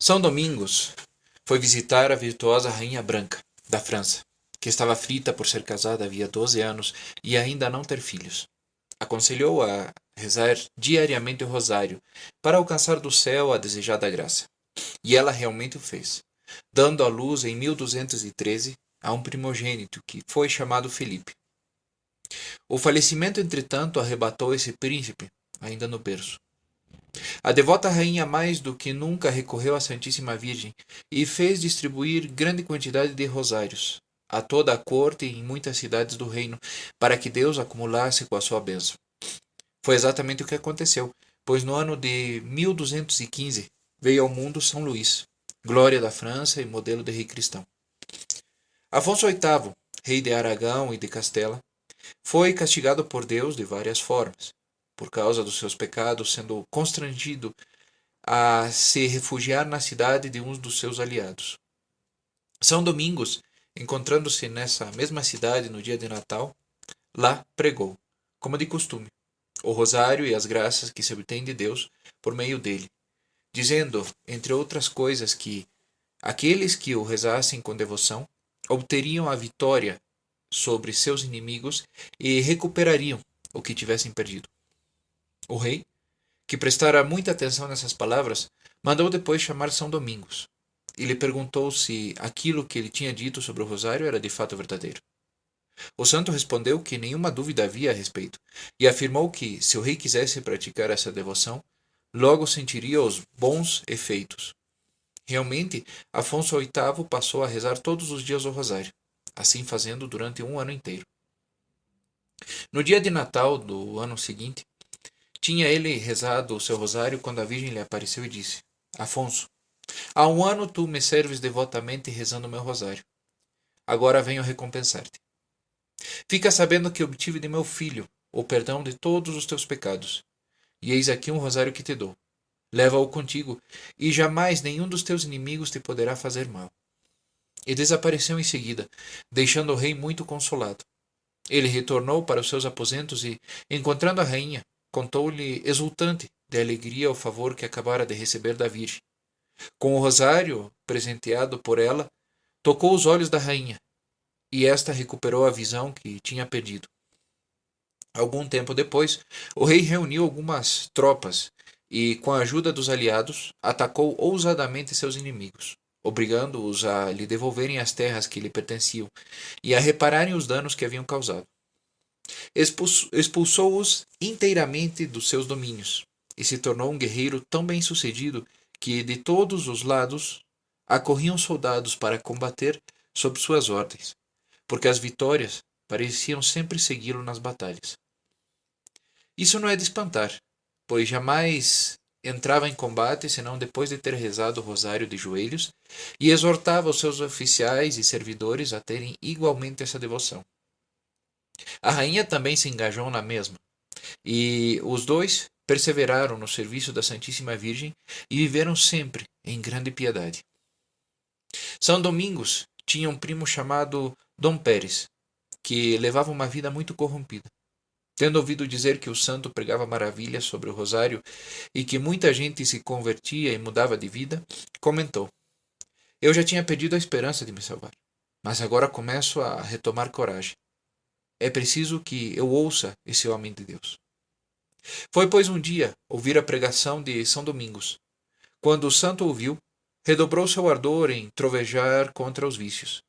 São Domingos foi visitar a virtuosa Rainha Branca, da França, que estava aflita por ser casada havia 12 anos e ainda não ter filhos. Aconselhou a rezar diariamente o rosário para alcançar do céu a desejada graça. E ela realmente o fez, dando à luz em 1213 a um primogênito que foi chamado Felipe. O falecimento, entretanto, arrebatou esse príncipe, ainda no berço. A devota rainha mais do que nunca recorreu à Santíssima Virgem e fez distribuir grande quantidade de rosários a toda a corte e em muitas cidades do reino, para que Deus acumulasse com a sua bênção. Foi exatamente o que aconteceu, pois no ano de 1215 veio ao mundo São Luís, glória da França e modelo de rei cristão. Afonso VIII, rei de Aragão e de Castela, foi castigado por Deus de várias formas, por causa dos seus pecados, sendo constrangido a se refugiar na cidade de um dos seus aliados. São Domingos, encontrando-se nessa mesma cidade no dia de Natal, lá pregou, como de costume, o rosário e as graças que se obtém de Deus por meio dele, dizendo, entre outras coisas, que aqueles que o rezassem com devoção obteriam a vitória sobre seus inimigos e recuperariam o que tivessem perdido. O rei, que prestara muita atenção nessas palavras, mandou depois chamar São Domingos e lhe perguntou se aquilo que ele tinha dito sobre o rosário era de fato verdadeiro. O santo respondeu que nenhuma dúvida havia a respeito e afirmou que, se o rei quisesse praticar essa devoção, logo sentiria os bons efeitos. Realmente, Afonso VIII passou a rezar todos os dias o rosário, assim fazendo durante um ano inteiro. No dia de Natal do ano seguinte, tinha ele rezado o seu rosário quando a Virgem lhe apareceu e disse: Afonso, há um ano tu me serves devotamente rezando o meu rosário. Agora venho recompensar-te. Fica sabendo que obtive de meu filho o perdão de todos os teus pecados. E eis aqui um rosário que te dou. Leva-o contigo, e jamais nenhum dos teus inimigos te poderá fazer mal. E desapareceu em seguida, deixando o rei muito consolado. Ele retornou para os seus aposentos e, encontrando a rainha, contou-lhe exultante de alegria o favor que acabara de receber da Virgem. Com o rosário, presenteado por ela, tocou os olhos da rainha, e esta recuperou a visão que tinha perdido. Algum tempo depois, o rei reuniu algumas tropas e, com a ajuda dos aliados, atacou ousadamente seus inimigos, obrigando-os a lhe devolverem as terras que lhe pertenciam e a repararem os danos que haviam causado. Expulsou-os inteiramente dos seus domínios e se tornou um guerreiro tão bem-sucedido que, de todos os lados, acorriam soldados para combater sob suas ordens, porque as vitórias pareciam sempre segui-lo nas batalhas. Isso não é de espantar, pois jamais entrava em combate senão depois de ter rezado o rosário de joelhos e exortava os seus oficiais e servidores a terem igualmente essa devoção. A rainha também se engajou na mesma, e os dois perseveraram no serviço da Santíssima Virgem e viveram sempre em grande piedade. São Domingos tinha um primo chamado Dom Pérez, que levava uma vida muito corrompida. Tendo ouvido dizer que o santo pregava maravilhas sobre o rosário e que muita gente se convertia e mudava de vida, comentou: Eu já tinha perdido a esperança de me salvar, mas agora começo a retomar coragem. É preciso que eu ouça esse homem de Deus. Foi, pois, um dia ouvir a pregação de São Domingos. Quando o santo ouviu, redobrou seu ardor em trovejar contra os vícios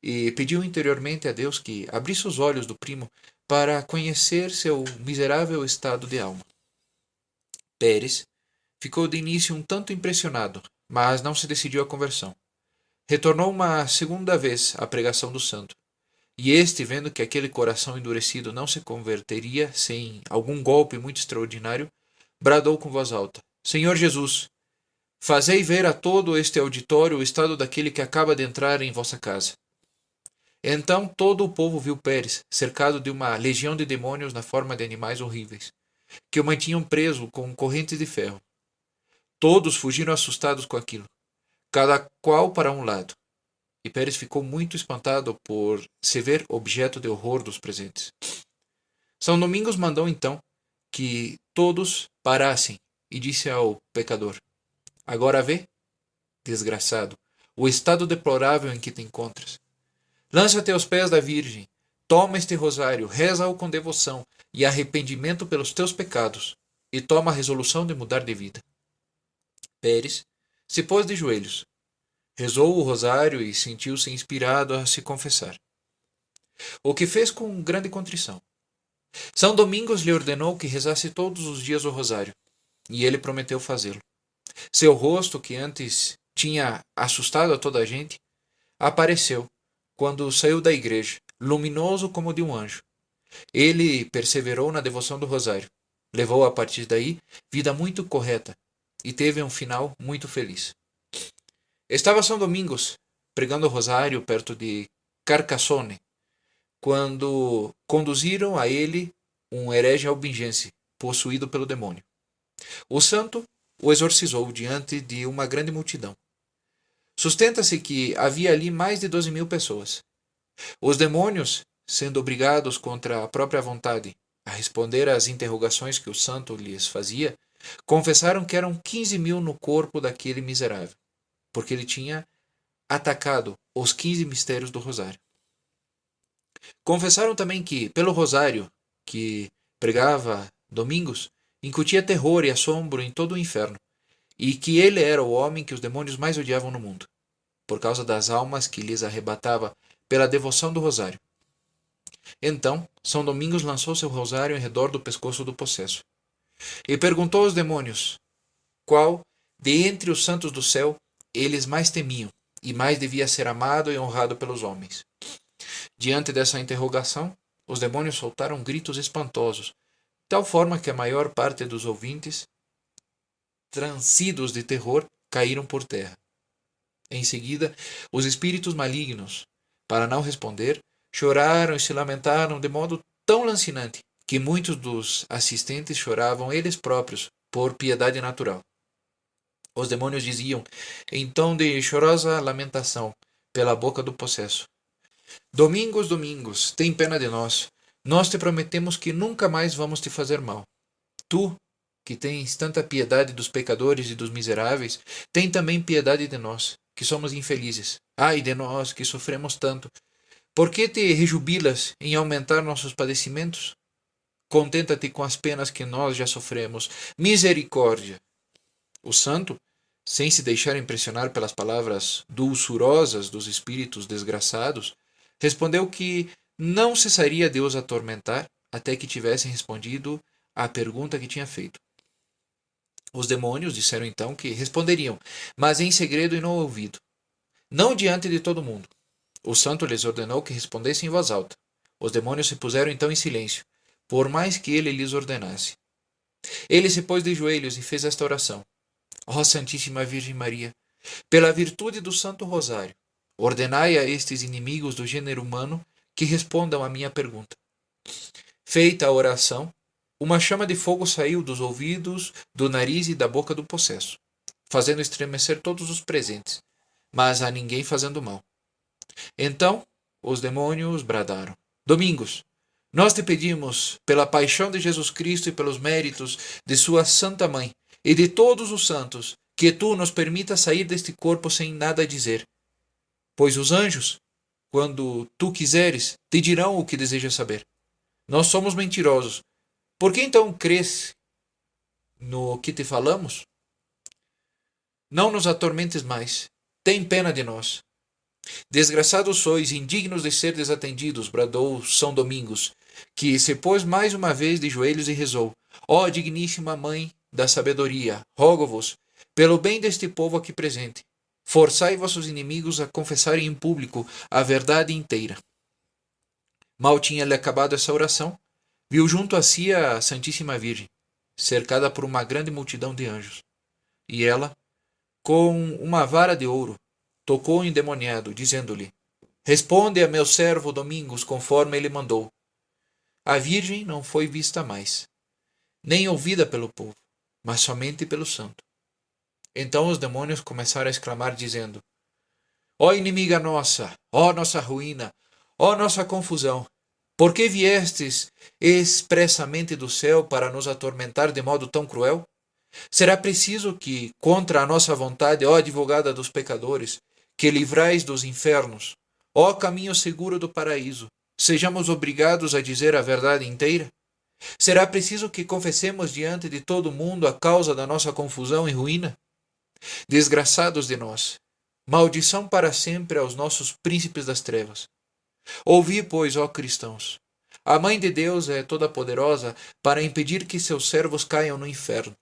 e pediu interiormente a Deus que abrisse os olhos do primo para conhecer seu miserável estado de alma. Pérez ficou de início um tanto impressionado, mas não se decidiu à conversão. Retornou uma segunda vez à pregação do santo, e este, vendo que aquele coração endurecido não se converteria sem algum golpe muito extraordinário, bradou com voz alta: Senhor Jesus, fazei ver a todo este auditório o estado daquele que acaba de entrar em vossa casa. Então todo o povo viu Pérez, cercado de uma legião de demônios na forma de animais horríveis, que o mantinham preso com correntes de ferro. Todos fugiram assustados com aquilo, cada qual para um lado, e Pérez ficou muito espantado por se ver objeto de horror dos presentes. São Domingos mandou então que todos parassem e disse ao pecador: Agora vê? desgraçado, o estado deplorável em que te encontras. Lança-te aos pés da Virgem, toma este rosário, reza-o com devoção e arrependimento pelos teus pecados, e toma a resolução de mudar de vida. Pérez se pôs de joelhos, rezou o rosário e sentiu-se inspirado a se confessar, o que fez com grande contrição. São Domingos lhe ordenou que rezasse todos os dias o rosário, e ele prometeu fazê-lo. Seu rosto, que antes tinha assustado a toda a gente, apareceu quando saiu da igreja, luminoso como de um anjo. Ele perseverou na devoção do rosário, levou a partir daí vida muito correta e teve um final muito feliz. Estava São Domingos pregando o rosário perto de Carcassonne, quando conduziram a ele um herege albigense, possuído pelo demônio. O santo o exorcizou diante de uma grande multidão. Sustenta-se que havia ali mais de 12.000 pessoas. Os demônios, sendo obrigados contra a própria vontade a responder às interrogações que o santo lhes fazia, confessaram que eram 15.000 no corpo daquele miserável, porque ele tinha atacado os 15 mistérios do rosário. Confessaram também que, pelo rosário que pregava Domingos, incutia terror e assombro em todo o inferno, e que ele era o homem que os demônios mais odiavam no mundo, por causa das almas que lhes arrebatava pela devoção do rosário. Então, São Domingos lançou seu rosário em redor do pescoço do possesso, e perguntou aos demônios qual, de entre os santos do céu, eles mais temiam, e mais devia ser amado e honrado pelos homens. Diante dessa interrogação, os demônios soltaram gritos espantosos, de tal forma que a maior parte dos ouvintes, transidos de terror, caíram por terra. Em seguida, os espíritos malignos, para não responder, choraram e se lamentaram de modo tão lancinante que muitos dos assistentes choravam eles próprios por piedade natural. Os demônios diziam, em tom de chorosa lamentação, pela boca do possesso: Domingos, Domingos, tem pena de nós. Nós te prometemos que nunca mais vamos te fazer mal. Tu, que tens tanta piedade dos pecadores e dos miseráveis, tem também piedade de nós, que somos infelizes. Ai de nós, que sofremos tanto. Por que te rejubilas em aumentar nossos padecimentos? Contenta-te com as penas que nós já sofremos. Misericórdia! O santo, sem se deixar impressionar pelas palavras dulçurosas dos espíritos desgraçados, respondeu que não cessaria de os atormentar até que tivessem respondido à pergunta que tinha feito. Os demônios disseram então que responderiam, mas em segredo e no ouvido, não diante de todo mundo. O santo lhes ordenou que respondessem em voz alta. Os demônios se puseram então em silêncio, por mais que ele lhes ordenasse. Ele se pôs de joelhos e fez esta oração: Ó Santíssima Virgem Maria, pela virtude do Santo Rosário, ordenai a estes inimigos do gênero humano que respondam à minha pergunta. Feita a oração, uma chama de fogo saiu dos ouvidos, do nariz e da boca do possesso, fazendo estremecer todos os presentes, mas a ninguém fazendo mal. Então os demônios bradaram: Domingos, nós te pedimos, pela paixão de Jesus Cristo e pelos méritos de sua Santa Mãe e de todos os santos, que tu nos permitas sair deste corpo sem nada dizer. Pois os anjos, quando tu quiseres, te dirão o que desejas saber. Nós somos mentirosos. Por que então crês no que te falamos? Não nos atormentes mais. Tem pena de nós. Desgraçados sois, indignos de ser desatendidos, bradou São Domingos, que se pôs mais uma vez de joelhos e rezou: Ó digníssima Mãe da sabedoria, rogo-vos, pelo bem deste povo aqui presente, forçai vossos inimigos a confessarem em público a verdade inteira. Mal tinha-lhe acabado essa oração, viu junto a si a Santíssima Virgem, cercada por uma grande multidão de anjos. E ela, com uma vara de ouro, tocou o endemoniado, dizendo-lhe: Responde a meu servo Domingos, conforme ele mandou. A Virgem não foi vista mais, nem ouvida pelo povo, mas somente pelo santo. Então os demônios começaram a exclamar, dizendo: Ó inimiga nossa, ó nossa ruína, ó nossa confusão, por que viestes expressamente do céu para nos atormentar de modo tão cruel? Será preciso que, contra a nossa vontade, ó advogada dos pecadores, que livrais dos infernos, ó caminho seguro do paraíso, sejamos obrigados a dizer a verdade inteira? Será preciso que confessemos diante de todo mundo a causa da nossa confusão e ruína? Desgraçados de nós! Maldição para sempre aos nossos príncipes das trevas. Ouvi, pois, ó cristãos, a Mãe de Deus é toda poderosa para impedir que seus servos caiam no inferno.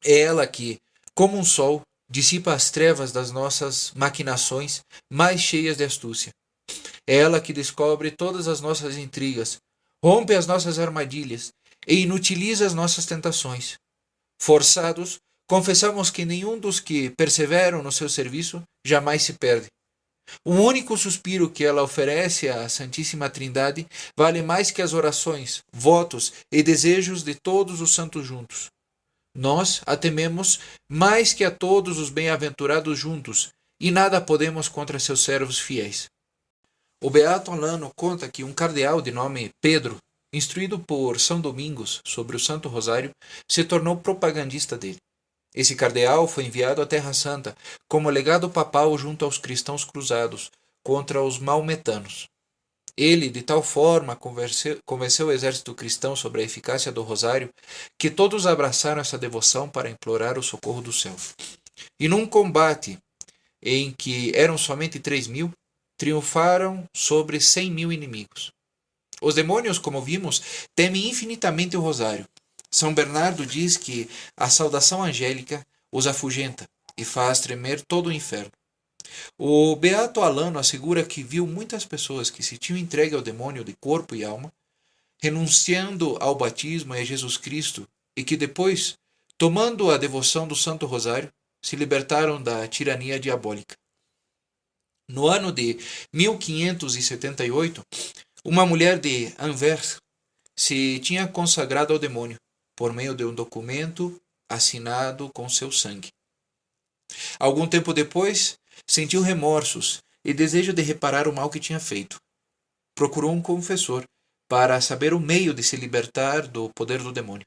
É ela que, como um sol, dissipa as trevas das nossas maquinações mais cheias de astúcia. É ela que descobre todas as nossas intrigas, rompe as nossas armadilhas e inutiliza as nossas tentações. Forçados, confessamos que nenhum dos que perseveram no seu serviço jamais se perde. O único suspiro que ela oferece à Santíssima Trindade vale mais que as orações, votos e desejos de todos os santos juntos. Nós a tememos mais que a todos os bem-aventurados juntos, e nada podemos contra seus servos fiéis. O Beato Alano conta que um cardeal de nome Pedro, instruído por São Domingos sobre o Santo Rosário, se tornou propagandista dele. Esse cardeal foi enviado à Terra Santa como legado papal junto aos cristãos cruzados contra os maometanos. Ele, de tal forma, convenceu o exército cristão sobre a eficácia do rosário que todos abraçaram essa devoção para implorar o socorro do céu. E num combate em que eram somente 3.000, triunfaram sobre 100.000 inimigos. Os demônios, como vimos, temem infinitamente o rosário. São Bernardo diz que a saudação angélica os afugenta e faz tremer todo o inferno. O Beato Alano assegura que viu muitas pessoas que se tinham entregue ao demônio de corpo e alma, renunciando ao batismo e a Jesus Cristo, e que depois, tomando a devoção do Santo Rosário, se libertaram da tirania diabólica. No ano de 1578, uma mulher de Anvers se tinha consagrado ao demônio por meio de um documento assinado com seu sangue. Algum tempo depois, sentiu remorsos e desejo de reparar o mal que tinha feito. Procurou um confessor para saber o meio de se libertar do poder do demônio.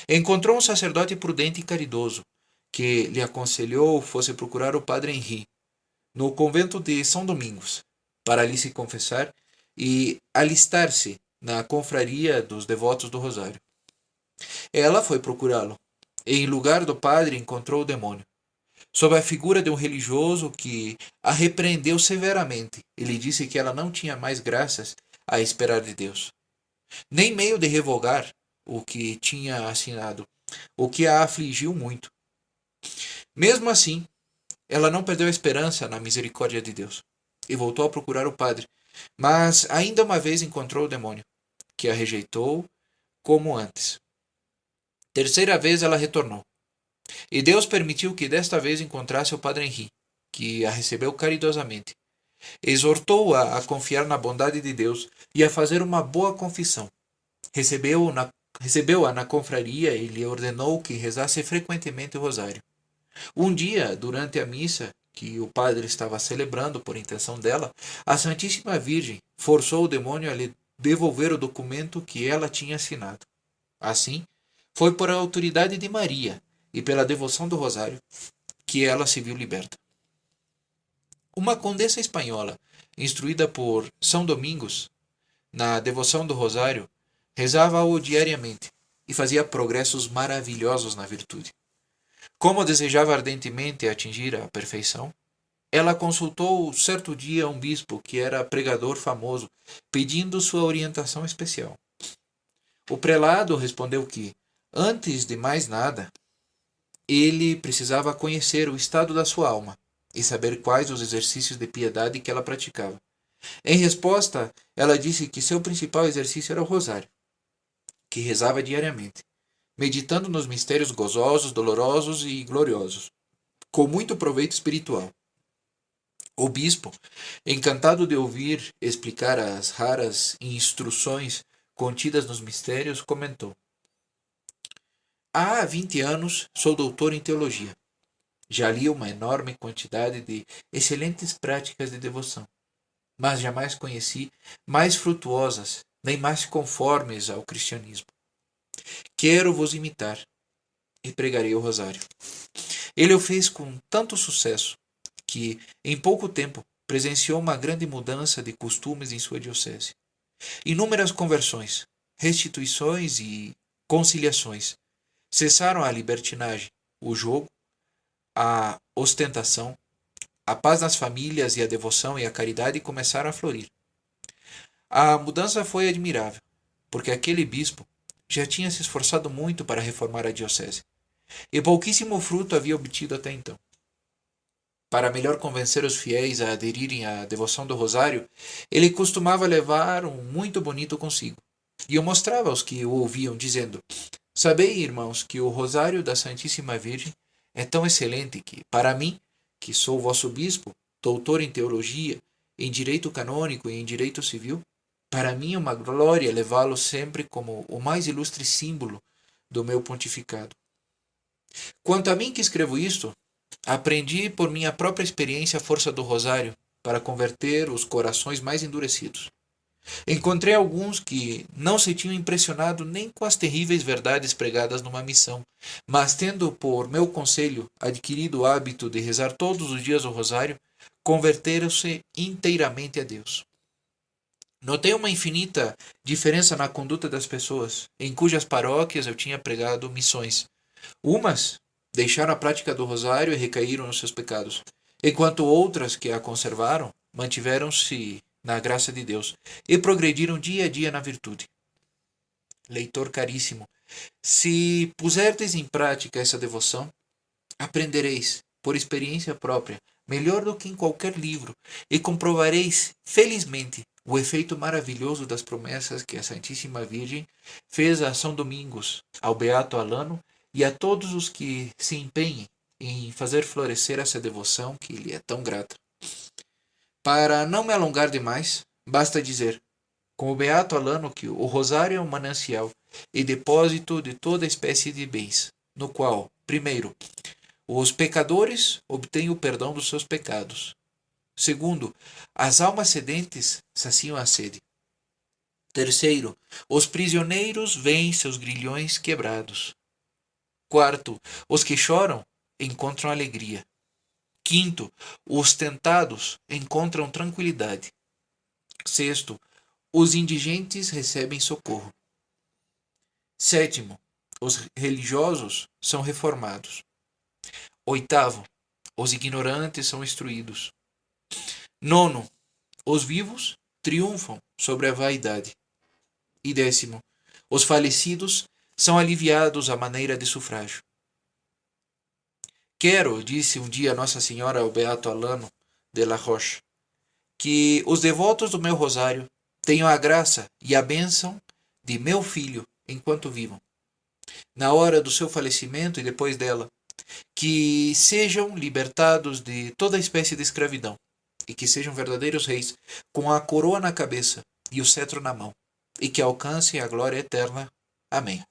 Encontrou um sacerdote prudente e caridoso, que lhe aconselhou fosse procurar o padre Henri, no convento de São Domingos, para ali se confessar e alistar-se na confraria dos devotos do Rosário. Ela foi procurá-lo, e em lugar do padre encontrou o demônio, sob a figura de um religioso que a repreendeu severamente e lhe disse que ela não tinha mais graças a esperar de Deus, nem meio de revogar o que tinha assinado, o que a afligiu muito. Mesmo assim, ela não perdeu a esperança na misericórdia de Deus e voltou a procurar o padre, mas ainda uma vez encontrou o demônio, que a rejeitou como antes. Terceira vez ela retornou, e Deus permitiu que desta vez encontrasse o padre Henri, que a recebeu caridosamente. Exortou-a a confiar na bondade de Deus e a fazer uma boa confissão. Recebeu-a na confraria e lhe ordenou que rezasse frequentemente o rosário. Um dia, durante a missa que o padre estava celebrando por intenção dela, a Santíssima Virgem forçou o demônio a lhe devolver o documento que ela tinha assinado. Assim, foi por autoridade de Maria e pela devoção do rosário que ela se viu liberta. Uma condessa espanhola, instruída por São Domingos na devoção do rosário, rezava-o diariamente e fazia progressos maravilhosos na virtude. Como desejava ardentemente atingir a perfeição, ela consultou certo dia um bispo que era pregador famoso, pedindo sua orientação especial. O prelado respondeu que, antes de mais nada, ele precisava conhecer o estado da sua alma e saber quais os exercícios de piedade que ela praticava. Em resposta, ela disse que seu principal exercício era o rosário, que rezava diariamente, meditando nos mistérios gozosos, dolorosos e gloriosos, com muito proveito espiritual. O bispo, encantado de ouvir explicar as raras instruções contidas nos mistérios, comentou: há 20 anos sou doutor em teologia. Já li uma enorme quantidade de excelentes práticas de devoção, mas jamais conheci mais frutuosas nem mais conformes ao cristianismo. Quero vos imitar. e pregarei o rosário. Ele o fez com tanto sucesso que, em pouco tempo, presenciou uma grande mudança de costumes em sua diocese. Inúmeras conversões, restituições e conciliações. Cessaram a libertinagem, o jogo, a ostentação, a paz nas famílias e a devoção e a caridade começaram a florir. A mudança foi admirável, porque aquele bispo já tinha se esforçado muito para reformar a diocese, e pouquíssimo fruto havia obtido até então. Para melhor convencer os fiéis a aderirem à devoção do rosário, ele costumava levar um muito bonito consigo, e o mostrava aos que o ouviam, dizendo: Sabei, irmãos, que o rosário da Santíssima Virgem é tão excelente que, para mim, que sou vosso bispo, doutor em teologia, em direito canônico e em direito civil, para mim é uma glória levá-lo sempre como o mais ilustre símbolo do meu pontificado. Quanto a mim que escrevo isto, aprendi por minha própria experiência a força do rosário para converter os corações mais endurecidos. Encontrei alguns que não se tinham impressionado nem com as terríveis verdades pregadas numa missão, mas tendo por meu conselho adquirido o hábito de rezar todos os dias o rosário, converteram-se inteiramente a Deus. Notei uma infinita diferença na conduta das pessoas, em cujas paróquias eu tinha pregado missões. Umas deixaram a prática do rosário e recaíram nos seus pecados, enquanto outras que a conservaram mantiveram-se na graça de Deus e progrediram dia a dia na virtude. Leitor caríssimo, se puserdes em prática essa devoção, aprendereis, por experiência própria, melhor do que em qualquer livro, e comprovareis, felizmente, o efeito maravilhoso das promessas que a Santíssima Virgem fez a São Domingos, ao Beato Alano e a todos os que se empenhem em fazer florescer essa devoção que lhe é tão grata. Para não me alongar demais, basta dizer, com o Beato Alano, que o rosário é um manancial e depósito de toda espécie de bens, no qual, primeiro, os pecadores obtêm o perdão dos seus pecados. Segundo, as almas sedentes saciam a sede. Terceiro, os prisioneiros veem seus grilhões quebrados. Quarto, os que choram encontram alegria. Quinto, os tentados encontram tranquilidade. Sexto, os indigentes recebem socorro. Sétimo, os religiosos são reformados. Oitavo, os ignorantes são instruídos. Nono, os vivos triunfam sobre a vaidade. E décimo, os falecidos são aliviados à maneira de sufrágio. Quero, disse um dia Nossa Senhora ao Beato Alano de la Roche, que os devotos do meu rosário tenham a graça e a bênção de meu filho enquanto vivam. Na hora do seu falecimento e depois dela, que sejam libertados de toda espécie de escravidão e que sejam verdadeiros reis com a coroa na cabeça e o cetro na mão e que alcancem a glória eterna. Amém.